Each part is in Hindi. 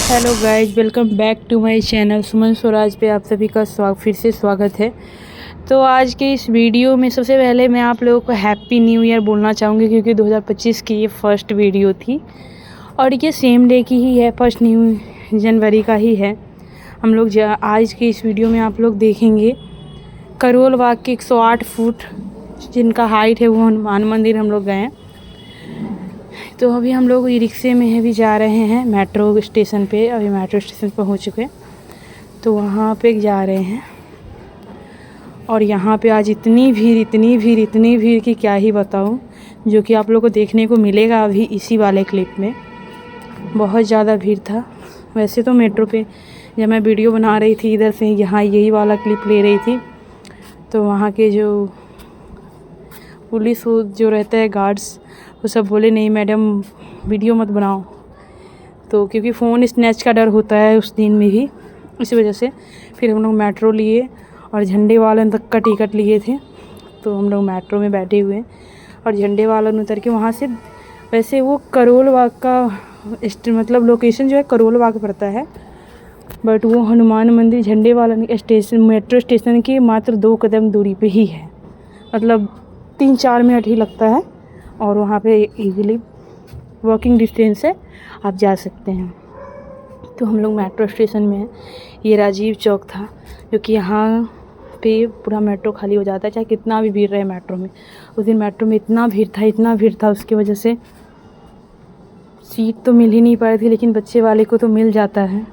Hello guys, welcome back to my channel Suman Swaraj पे आप सभी का फिर से स्वागत है। तो आज के इस वीडियो में सबसे पहले मैं आप लोगों को हैप्पी न्यू ईयर बोलना चाहूँगी, क्योंकि 2025 की ये फर्स्ट वीडियो थी और ये सेम डे की ही है, फर्स्ट न्यू जनवरी का ही है। हम लोग आज के इस वीडियो में आप लोग देखेंगे करोल बाग के 108 फुट जिनका हाइट है वो हनुमान मंदिर हम लोग गए हैं। तो अभी हम लोग ई रिक्शे में भी जा रहे हैं मेट्रो स्टेशन पे। अभी मेट्रो स्टेशन पर पहुँच चुके, तो वहाँ पे जा रहे हैं। और यहाँ पे आज इतनी भीड़ कि क्या ही बताऊँ, जो कि आप लोग को देखने को मिलेगा अभी इसी वाले क्लिप में। बहुत ज़्यादा भीड़ था। वैसे तो मेट्रो पे जब मैं वीडियो बना रही थी इधर से यहाँ यही वाला क्लिप ले रही थी, तो वहाँ के जो पुलिस जो रहता है गार्ड्स, वो सब बोले नहीं मैडम वीडियो मत बनाओ। तो क्योंकि फ़ोन स्नैच का डर होता है उस दिन में भी, इसी वजह से फिर हम लोग मेट्रो लिए और झंडे वालन तक का टिकट लिए थे। तो हम लोग मेट्रो में बैठे हुए और झंडे वालन उतर के वहाँ से, वैसे वो करोल बाग का मतलब लोकेशन जो है करोल बाग पड़ता है, बट वो हनुमान मंदिर झंडे वालन स्टेशन मेट्रो स्टेशन के मात्र 2 कदम दूरी पे ही है। मतलब 3-4 मिनट ही लगता है और वहाँ पे इजीली वॉकिंग डिस्टेंस है, आप जा सकते हैं। तो हम लोग मेट्रो स्टेशन में हैं। ये राजीव चौक था, जो कि यहाँ पे पूरा मेट्रो खाली हो जाता है, चाहे कितना भी भीड़ रहे मेट्रो में। उस दिन मेट्रो में इतना भीड़ था उसकी वजह से सीट तो मिल ही नहीं पा रही थी, लेकिन बच्चे वाले को तो मिल जाता है।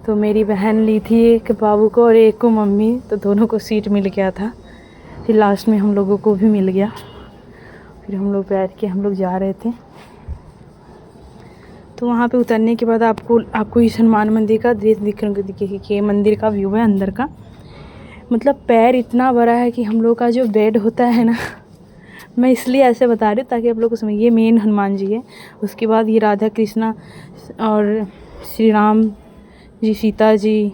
तो मेरी बहन ली थी एक बाबू को और एक को मम्मी, तो दोनों को सीट मिल गया था। फिर लास्ट में हम लोगों को भी मिल गया। फिर हम लोग बैठ के हम लोग जा रहे थे। तो वहाँ पे उतरने के बाद आपको इस हनुमान मंदिर का दृश्य दिखेगा कि मंदिर का व्यू है अंदर का। मतलब पैर इतना बड़ा है कि हम लोग का जो बेड होता है ना, मैं इसलिए ऐसे बता रही हूँ ताकि आप लोग को समझ। ये मेन हनुमान जी है, उसके बाद ये राधा कृष्णा और श्री राम जी, सीता जी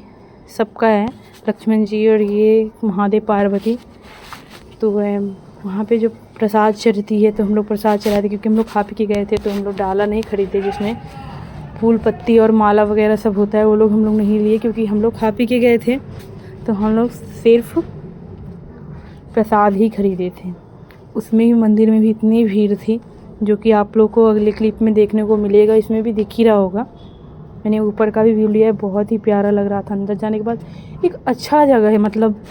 सबका है, लक्ष्मण जी और ये महादेव पार्वती। तो वहाँ पे जो प्रसाद चढ़ती है, तो हम लोग प्रसाद चढ़ाते, क्योंकि हम लोग खा पी के गए थे। तो हम लोग डाला नहीं खरीदे जिसमें फूल पत्ती और माला वगैरह सब होता है, वो लोग हम लोग नहीं लिए, क्योंकि हम लोग खा पी के गए थे। तो हम लोग सिर्फ प्रसाद ही खरीदे थे। उसमें भी मंदिर में भी इतनी भीड़ थी, जो कि आप लोग को अगले क्लिप में देखने को मिलेगा। इसमें भी दिख ही रहा होगा। मैंने ऊपर का भी व्यू लिया है, बहुत ही प्यारा लग रहा था। अंदर जाने के बाद एक अच्छा जगह है, मतलब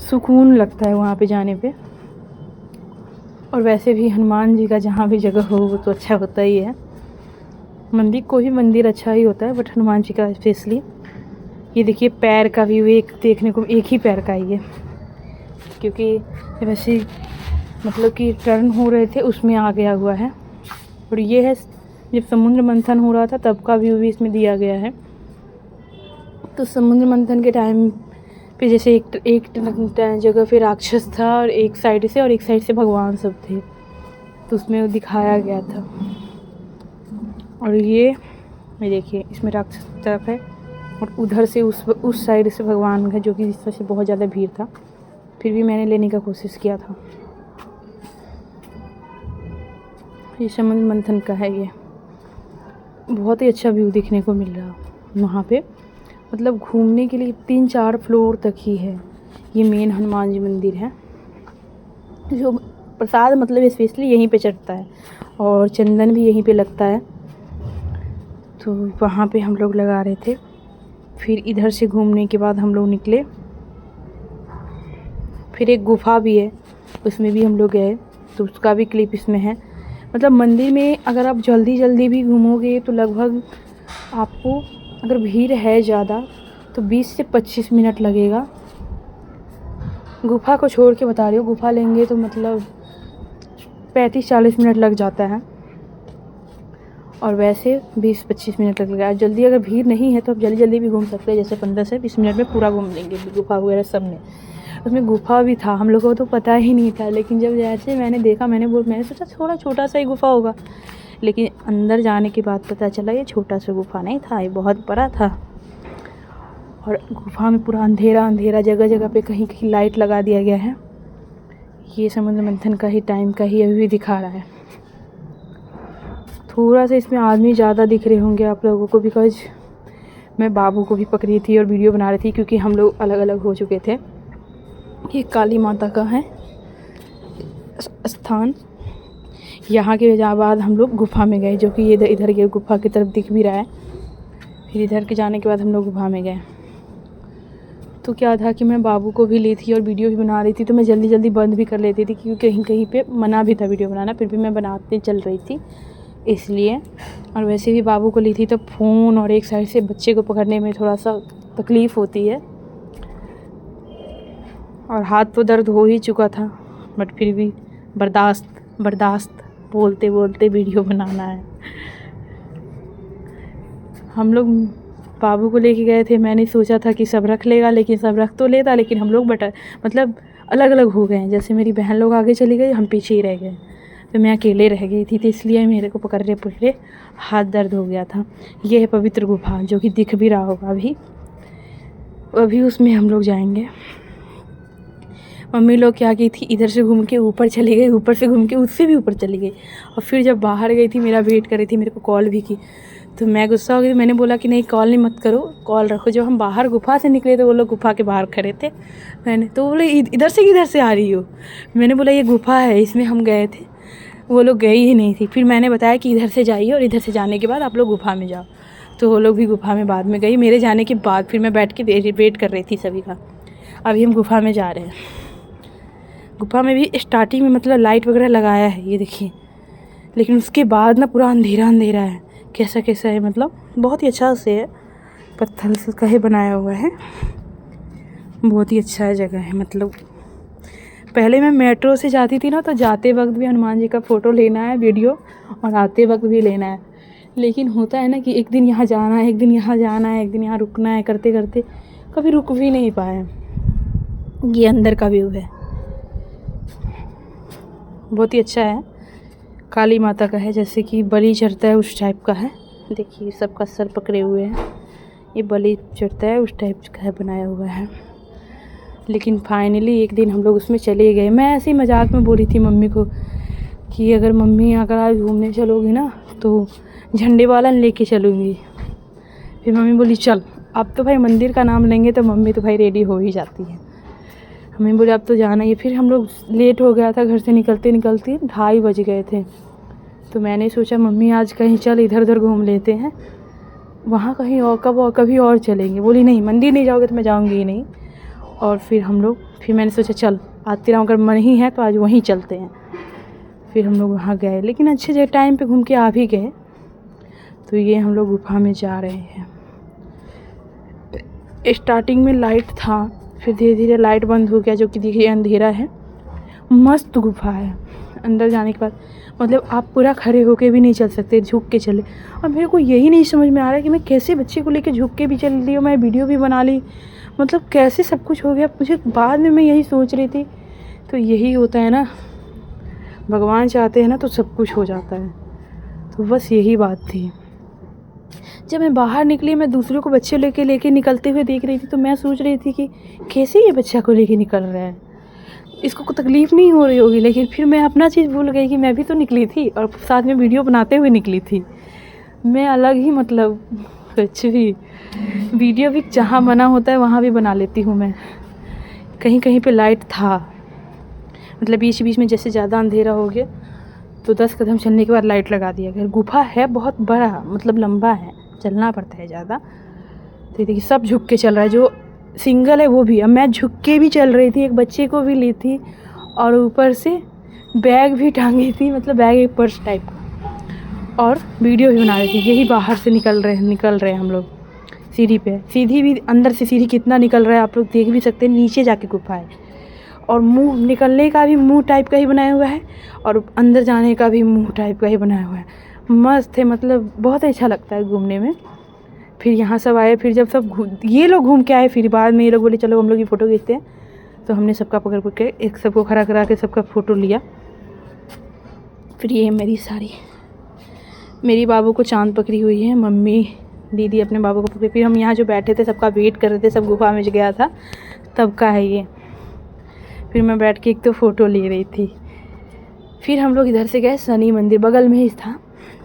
सुकून लगता है वहाँ पे जाने पे। और वैसे भी हनुमान जी का जहाँ भी जगह हो वो तो अच्छा होता ही है। मंदिर कोई भी मंदिर अच्छा ही होता है, बट हनुमान जी का स्पेशली। ये देखिए पैर का व्यू एक देखने को, एक ही पैर का ही है, क्योंकि वैसे मतलब कि टर्न हो रहे थे उसमें आ गया हुआ है। और ये है जब समुद्र मंथन हो रहा था तब का व्यू भी इसमें दिया गया है। तो समुद्र मंथन के टाइम पे जैसे एक जगह पे राक्षस था और एक साइड से भगवान सब थे, तो उसमें वो दिखाया गया था। और ये देखिए इसमें राक्षस तरफ है और उधर से उस साइड से भगवान है, जो कि जिस तरह से बहुत ज़्यादा भीड़ था, फिर भी मैंने लेने का कोशिश किया था। ये समुद्र मंथन का है। ये बहुत ही अच्छा व्यू देखने को मिल रहा वहाँ पे। मतलब घूमने के लिए 3-4 फ्लोर तक ही है। ये मेन हनुमान जी मंदिर है, जो प्रसाद मतलब स्पेशली यहीं पे चढ़ता है और चंदन भी यहीं पे लगता है। तो वहाँ पे हम लोग लगा रहे थे। फिर इधर से घूमने के बाद हम लोग निकले। फिर एक गुफा भी है, उसमें भी हम लोग गए, तो उसका भी क्लिप इसमें है। मतलब मंदिर में अगर आप जल्दी भी घूमोगे तो लगभग आपको, अगर भीड़ है ज़्यादा, तो 20 से 25 मिनट लगेगा। गुफा को छोड़ के बता रही हूँ, गुफा लेंगे तो मतलब 35-40 मिनट लग जाता है, और वैसे 20-25 मिनट लगेगा। जल्दी अगर भीड़ नहीं है तो आप जल्दी भी घूम सकते हैं, जैसे 15 से 20 मिनट में पूरा घूम लेंगे गुफा वगैरह सब में। उसमें गुफा भी था, हम लोगों को तो पता ही नहीं था, लेकिन जब जैसे मैंने देखा मैंने सोचा थोड़ा छोटा सा ही गुफा होगा, लेकिन अंदर जाने के बाद पता चला ये छोटा सा गुफा नहीं था, ये बहुत बड़ा था। और गुफा में पूरा अंधेरा, जगह जगह पे कहीं लाइट लगा दिया गया है। ये समुद्र मंथन का ही टाइम का ही अभी भी दिखा रहा है। थोड़ा सा इसमें आदमी ज़्यादा दिख रहे होंगे आप लोगों को, बिकॉज मैं बाबू को भी पकड़ी थी और वीडियो बना रही थी, क्योंकि हम लोग अलग अलग हो चुके थे। ये काली माता का है स्थान। यहाँ के बाद हम लोग गुफ़ा में गए, जो कि ये इधर के गुफ़ा की तरफ दिख भी रहा है। फिर इधर के जाने के बाद हम लोग गुफ़ा में गए। तो क्या था कि मैं बाबू को भी ली थी और वीडियो भी बना रही थी, तो मैं जल्दी जल्दी बंद भी कर लेती थी, क्योंकि कहीं कहीं पे मना भी था वीडियो बनाना, फिर भी मैं बनाते चल रही थी इसलिए। और वैसे भी बाबू को ली थी तो फ़ोन और एक साइड से बच्चे को पकड़ने में थोड़ा सा तकलीफ़ होती है, और हाथ तो दर्द हो ही चुका था, बट फिर भी बर्दाश्त बोलते बोलते वीडियो बनाना है। हम लोग बाबू को लेके गए थे। मैंने सोचा था कि सब रख लेगा, लेकिन सब रख तो लेता, लेकिन हम लोग मतलब अलग अलग हो गए। जैसे मेरी बहन लोग आगे चली गई, हम पीछे ही रह गए, तो मैं अकेले रह गई थी, तो इसलिए मेरे को पकड़े हाथ दर्द हो गया था। ये है पवित्र गुफा, जो कि दिख भी रहा होगा अभी उसमें हम लोग जाएंगे। मम्मी लोग क्या की थी, इधर से घूम के ऊपर चली गई, ऊपर से घूम के उससे भी ऊपर चली गई, और फिर जब बाहर गई थी मेरा वेट कर रही थी, मेरे को कॉल भी की। तो मैं गुस्सा हो गई, मैंने बोला कि नहीं कॉल नहीं मत करो, कॉल रखो। जब हम बाहर गुफा से निकले तो वो लोग गुफा के बाहर खड़े थे। मैंने तो बोले इधर से किधर से आ रही हो। मैंने बोला ये गुफा है, इसमें हम गए थे। वो लोग गई ही नहीं थी। फिर मैंने बताया कि इधर से जाइए और इधर से जाने के बाद आप लोग गुफा में जाओ। तो वो लोग भी गुफा में बाद में गई, मेरे जाने के बाद। फिर मैं बैठ के वेट कर रही थी सभी का। अभी हम गुफा में जा रहे हैं। गुफा में भी स्टार्टिंग में मतलब लाइट वगैरह लगाया है, ये देखिए, लेकिन उसके बाद ना पूरा अंधेरा अंधेरा है। कैसा है, मतलब बहुत ही अच्छा से है, पत्थर से का ही बनाया हुआ है, बहुत ही अच्छा जगह है। मतलब पहले मैं मेट्रो से जाती थी ना, तो जाते वक्त भी हनुमान जी का फ़ोटो लेना है वीडियो, और आते वक्त भी लेना है। लेकिन होता है ना कि एक दिन यहाँ जाना है, एक दिन यहाँ जाना है, एक दिन यहाँ रुकना है, करते करते कभी रुक भी नहीं पाए। ये अंदर का व्यू है, बहुत ही अच्छा है। काली माता का है, जैसे कि बलि चढ़ता है उस टाइप का है। देखिए सबका सर पकड़े हुए हैं, ये बलि चढ़ता है उस टाइप का है, बनाया हुआ है। लेकिन फाइनली एक दिन हम लोग उसमें चले गए। मैं ऐसे ही मजाक में बोली थी मम्मी को कि अगर मम्मी अगर आज घूमने चलोगी ना तो झंडे वाला लेके चलूँगी। फिर मम्मी बोली चल। अब तो भाई मंदिर का नाम लेंगे तो मम्मी तो भाई रेडी हो ही जाती है। मम्मी बोले अब तो जाना ही। फिर हम लोग लेट हो गया था, घर से निकलते 2:30 बज गए थे। तो मैंने सोचा मम्मी आज कहीं चल इधर उधर घूम लेते हैं, वहाँ कहीं और कभी और चलेंगे। बोली नहीं मंदिर नहीं जाओगे तो मैं जाऊँगी ही नहीं। और फिर मैंने सोचा चल आती रहूँ, अगर मन ही है तो आज वहीं चलते हैं। फिर हम लोग वहाँ गए, लेकिन अच्छे जगह टाइम पे घूम के आ भी गए। तो ये हम लोग गुफा में जा रहे हैं। स्टार्टिंग में लाइट था, फिर धीरे धीरे लाइट बंद हो गया, जो कि देखिए अंधेरा है। मस्त गुफा है। अंदर जाने के बाद मतलब आप पूरा खड़े होके भी नहीं चल सकते, झुक के चले। और मेरे को यही नहीं समझ में आ रहा है कि मैं कैसे बच्चे को लेके झुक के भी चल रही हूँ, मैं वीडियो भी बना ली, मतलब कैसे सब कुछ हो गया मुझे बाद में। मैं यही सोच रही थी। तो यही होता है ना, भगवान चाहते हैं ना तो सब कुछ हो जाता है। तो बस यही बात थी। जब मैं बाहर निकली, मैं दूसरों को बच्चे लेके निकलते हुए देख रही थी, तो मैं सोच रही थी कि कैसे ये बच्चा को लेके निकल रहा है, इसको कोई तकलीफ़ नहीं हो रही होगी। लेकिन फिर मैं अपना चीज़ भूल गई कि मैं भी तो निकली थी और साथ में वीडियो बनाते हुए निकली थी। मैं अलग ही मतलब कुछ भी वीडियो भी जहाँ बना होता है वहाँ भी बना लेती हूँ मैं। कहीं कहीं पे लाइट था, मतलब बीच बीच में जैसे ज़्यादा अंधेरा हो गया तो 10 कदम चलने के बाद लाइट लगा दिया गया। गुफा है बहुत बड़ा, मतलब लंबा है, चलना पड़ता है ज़्यादा। तो देखिए सब झुक के चल रहा है, जो सिंगल है वो भी। अब मैं झुक के भी चल रही थी, एक बच्चे को भी ली थी और ऊपर से बैग भी टांगी थी, मतलब बैग एक पर्स टाइप का, और वीडियो भी बना रही थी। यही बाहर से निकल रहे हैं हम लोग सीढ़ी पे। सीढ़ी भी अंदर से सीढ़ी कितना निकल रहा है आप लोग देख भी सकते हैं। नीचे जाके गुफा है, और मुंह निकलने का भी मुंह टाइप का ही बनाया हुआ है, और अंदर जाने का भी मुंह टाइप का ही बनाया हुआ है। मस्त है, मतलब बहुत अच्छा लगता है घूमने में। फिर यहाँ सब आए, फिर जब सब ये लोग घूम के आए, फिर बाद में ये लोग बोले चलो हम लोग ये फ़ोटो खींचते हैं। तो हमने सबका पकड़ के एक सबको खड़ा करा के सबका फ़ोटो लिया। फिर ये मेरी साड़ी, मेरी बाबू को चाँद पकड़ी हुई है, मम्मी दीदी अपने बाबू को पकड़ी। फिर हम यहाँ जो बैठे थे सबका वेट कर रहे थे, सब गुफा में गया था तब का है ये। फिर मैं बैठ के एक तो फ़ोटो ले रही थी। फिर हम लोग इधर से गए शनि मंदिर, बगल में ही था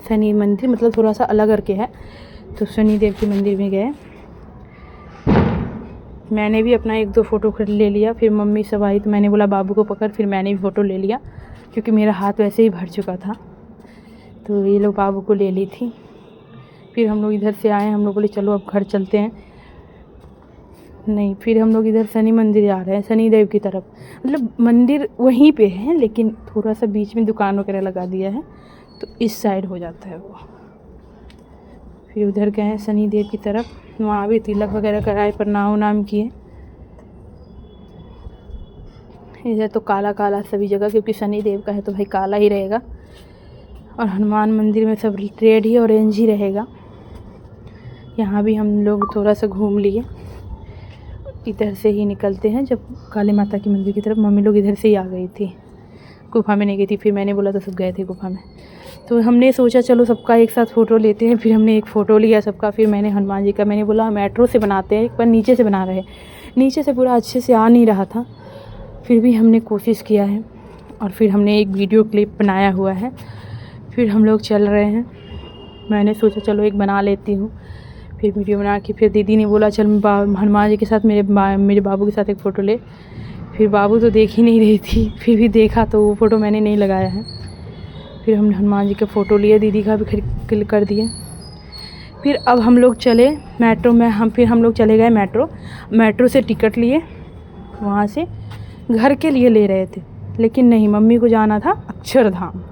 शनि मंदिर, मतलब थोड़ा सा अलग करके है, तो शनि देव के मंदिर में गए। मैंने भी अपना 1-2 फ़ोटो ले लिया। फिर मम्मी सब आई तो मैंने बोला बाबू को पकड़, फिर मैंने भी फ़ोटो ले लिया क्योंकि मेरा हाथ वैसे ही भर चुका था। तो ये लोग बाबू को ले ली थी। फिर हम लोग इधर से आए, हम लोग बोले चलो अब घर चलते हैं। नहीं, फिर हम लोग इधर शनि मंदिर जा रहे हैं, शनि देव की तरफ। मतलब मंदिर वहीं पे है लेकिन थोड़ा सा बीच में दुकान वगैरह लगा दिया है, तो इस साइड हो जाता है वो। फिर उधर गए हैं शनि देव की तरफ, वहाँ भी तिलक वगैरह कराए, प्रणाम उनाम किए। इधर तो काला काला सभी जगह, क्योंकि शनि देव का है तो भाई काला ही रहेगा। और हनुमान मंदिर में सब रेड ही ऑरेंज ही रहेगा। यहाँ भी हम लोग थोड़ा सा घूम लिए। इधर से ही निकलते हैं जब काली माता के मंदिर की तरफ। मम्मी लोग इधर से ही आ गई थी, गुफा में नहीं गई थी। फिर मैंने बोला तो सब गए थे गुफा में। तो हमने सोचा चलो सबका एक साथ फ़ोटो लेते हैं। फिर हमने एक फ़ोटो लिया सबका। फिर मैंने हनुमान जी का, मैंने बोला मेट्रो से बनाते हैं, एक बार नीचे से बना रहे, नीचे से पूरा अच्छे से आ नहीं रहा था, फिर भी हमने कोशिश किया है। और फिर हमने एक वीडियो क्लिप बनाया हुआ है। फिर हम लोग चल रहे हैं। मैंने सोचा चलो एक बना लेती हूँ। फिर वीडियो बना के फिर दीदी ने बोला चल हनुमान जी के साथ मेरे बाबू के साथ एक फ़ोटो ले। फिर बाबू तो देख ही नहीं रही थी, फिर भी देखा तो वो फ़ोटो मैंने नहीं लगाया है। फिर हमने हनुमान जी का फ़ोटो लिए, दीदी का भी क्लिक कर दिए। फिर अब हम लोग चले मेट्रो में। हम लोग चले गए मेट्रो से टिकट लिए, वहाँ से घर के लिए ले रहे थे, लेकिन नहीं, मम्मी को जाना था अक्षरधाम।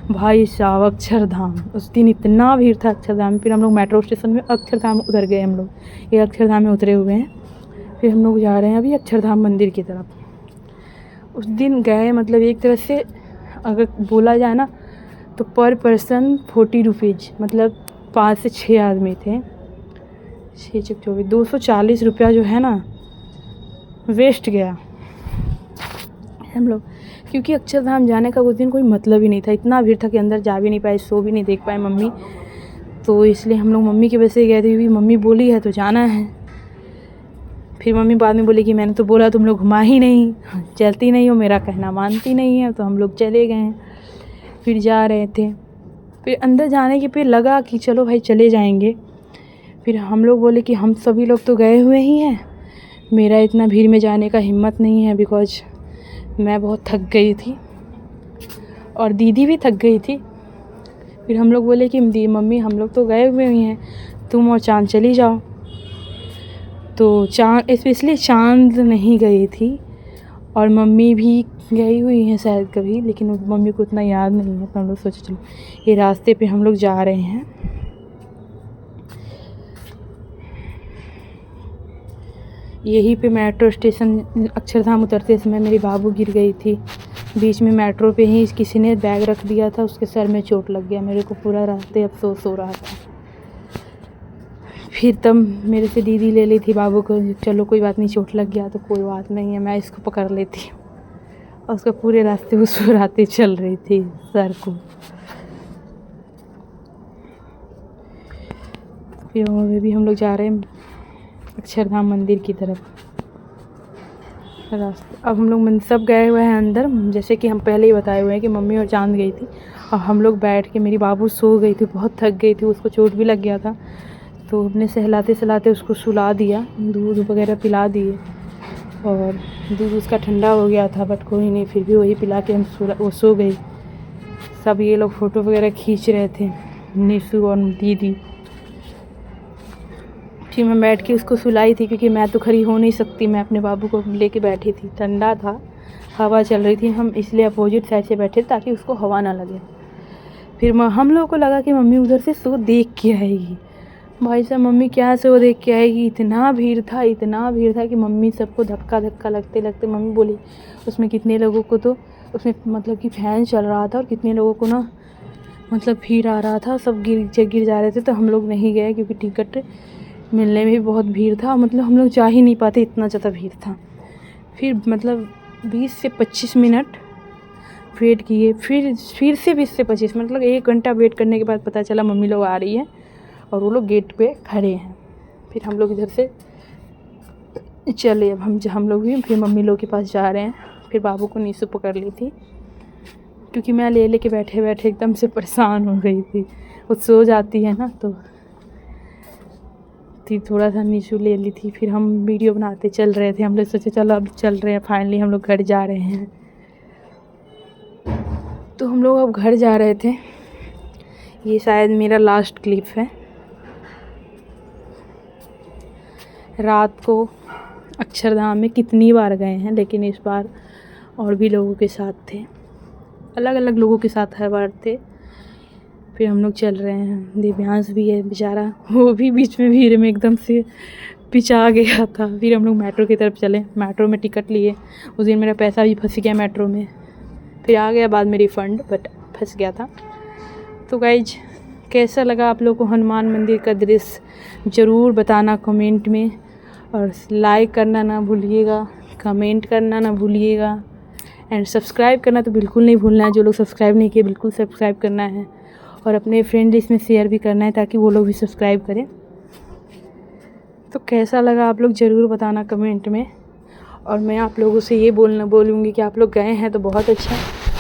भाई साहब अक्षरधाम, उस दिन इतना भीड़ था अक्षरधाम। फिर हम लोग मेट्रो स्टेशन में अक्षरधाम उतर गए। हम लोग ये अक्षरधाम में उतरे हुए हैं। फिर हम लोग जा रहे हैं अभी अक्षरधाम मंदिर की तरफ। उस दिन गए, मतलब एक तरह से अगर बोला जाए ना तो पर पर्सन 40 रुपीज़, मतलब 5 से 6 आदमी थे, 6 चक 24, 240 रुपया जो है ना वेस्ट गया हम लोग। क्योंकि अक्षरधाम जाने का उस दिन कोई मतलब ही नहीं था, इतना भीड़ था कि अंदर जा भी नहीं पाए, सो भी नहीं देख पाए मम्मी। तो इसलिए हम लोग मम्मी की वजह से गए थे, क्योंकि मम्मी बोली है तो जाना है। फिर मम्मी बाद में बोली कि मैंने तो बोला तुम लोग घुमा ही नहीं, चलती नहीं हो, मेरा कहना मानती नहीं है। तो हम लोग चले गए हैं। फिर जा रहे थे, फिर अंदर जाने के फिर लगा कि चलो भाई चले जाएंगे। फिर हम लोग बोले कि हम सभी लोग तो गए हुए ही हैं, मेरा इतना भीड़ में जाने का हिम्मत नहीं है, बिकॉज मैं बहुत थक गई थी और दीदी भी थक गई थी। फिर हम लोग बोले कि मम्मी हम लोग तो गए हुए ही हैं, तुम और चाँद चली जाओ। तो चाँद, स्पेशली चाँद नहीं गई थी और मम्मी भी गई हुई हैं शायद कभी, लेकिन मम्मी को उतना याद नहीं है। तो हम लोग सोचे चलो ये रास्ते पे हम लोग जा रहे हैं। यहीं पे मेट्रो स्टेशन अक्षरधाम उतरते समय मेरी बाबू गिर गई थी बीच में। मेट्रो पे ही किसी ने बैग रख दिया था, उसके सर में चोट लग गया। मेरे को पूरा रास्ते अफसोस हो रहा था। फिर तब मेरे से दीदी ले ली थी बाबू को, चलो कोई बात नहीं, चोट लग गया तो कोई बात नहीं है, मैं इसको पकड़ लेती हूँ। और उसका पूरे रास्ते वो सुराते चल रही थी सर को। फिर वहाँ भी हम लोग जा रहे हैं अक्षरधाम मंदिर की तरफ रास्ते। अब हम लोग सब गए हुए हैं अंदर, जैसे कि हम पहले ही बताए हुए हैं कि मम्मी और चाँद गई थी और हम लोग बैठ के, मेरी बाबू सो गई थी, बहुत थक गई थी, उसको चोट भी लग गया था। तो हमने सहलाते सहलाते उसको सुला दिया, दूध वगैरह पिला दिए और दूध उसका ठंडा हो गया था, बट कोई नहीं, फिर भी वही पिला के वो सो गई। सब ये लोग फ़ोटो वगैरह खींच रहे थे, निशु और दीदी। फिर मैं बैठ के उसको सुलाई थी, क्योंकि मैं तो खड़ी हो नहीं सकती, मैं अपने बाबू को लेके बैठी थी। ठंडा था, हवा चल रही थी, हम इसलिए अपोजिट साइड से बैठे ताकि उसको हवा ना लगे। फिर हम लोगों को लगा कि मम्मी उधर से शो देख के आएगी। भाई साहब मम्मी क्या शो देख के आएगी, इतना भीड़ था कि मम्मी सबको धक्का धक्का लगते लगते मम्मी बोली उसमें कितने लोगों को, तो उसमें मतलब कि फैन चल रहा था और कितने लोगों को ना मतलब भीड़ आ रहा था, सब गिर जा रहे थे। तो हम लोग नहीं गए क्योंकि टिकट मिलने में भी बहुत भीड़ था, मतलब हम लोग जा ही नहीं पाते, इतना ज़्यादा भीड़ था। फिर मतलब 20 से 25 मिनट वेट किए, फिर से 20 से 25 मतलब 1 घंटा वेट करने के बाद पता चला मम्मी लोग आ रही है और वो लोग गेट पे खड़े हैं। फिर हम लोग इधर से चले, अब हम लोग भी फिर मम्मी लोग के पास जा रहे हैं। फिर बाबू को नीसू पकड़ ली थी, क्योंकि मैं ले के बैठे बैठे एकदम से परेशान हो गई थी। वो सो जाती है ना, तो थोड़ा सा नीशू ले ली थी। फिर हम वीडियो बनाते चल रहे थे, हम लोग सोचे चलो अब चल रहे हैं, फाइनली हम लोग घर जा रहे हैं। तो हम लोग अब घर जा रहे थे। ये शायद मेरा लास्ट क्लिप है। रात को अक्षरधाम में कितनी बार गए हैं, लेकिन इस बार और भी लोगों के साथ थे, अलग अलग लोगों के साथ हर बार थे। फिर हम लोग चल रहे हैं। दिव्यांश भी है बेचारा, वो भी बीच में भीड़ में एकदम से पिछा गया था। फिर हम लोग मेट्रो की तरफ चले, मेट्रो में टिकट लिए। उस दिन मेरा पैसा भी फंस गया मेट्रो में, फिर आ गया बाद में रिफ़ंड, बट फंस गया था। तो गाइज, कैसा लगा आप लोग को हनुमान मंदिर का दृश्य ज़रूर बताना कमेंट में, और लाइक करना ना भूलिएगा, कमेंट करना ना भूलिएगा, एंड सब्सक्राइब करना तो बिल्कुल नहीं भूलना है। जो लोग सब्सक्राइब नहीं किए बिल्कुल सब्सक्राइब करना है, और अपने फ्रेंड लिस्ट में शेयर भी करना है ताकि वो लोग भी सब्सक्राइब करें। तो कैसा लगा आप लोग ज़रूर बताना कमेंट में। और मैं आप लोगों से ये बोलूँगी कि आप लोग गए हैं तो बहुत अच्छा,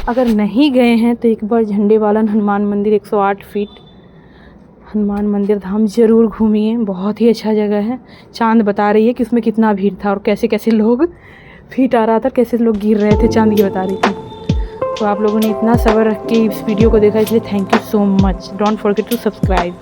अगर नहीं गए हैं तो एक बार झंडे वाला हनुमान मंदिर 108 फीट हनुमान मंदिर धाम ज़रूर घूमिए। बहुत ही अच्छा जगह है। चाँद बता रही है कि उसमें कितना भीड़ था और कैसे कैसे लोग फीट आ रहा था, कैसे लोग गिर रहे थे, चाँद की बता रही थी। तो आप लोगों ने इतना सब्र रख के इस वीडियो को देखा, इसलिए thank you so much. Don't forget to subscribe.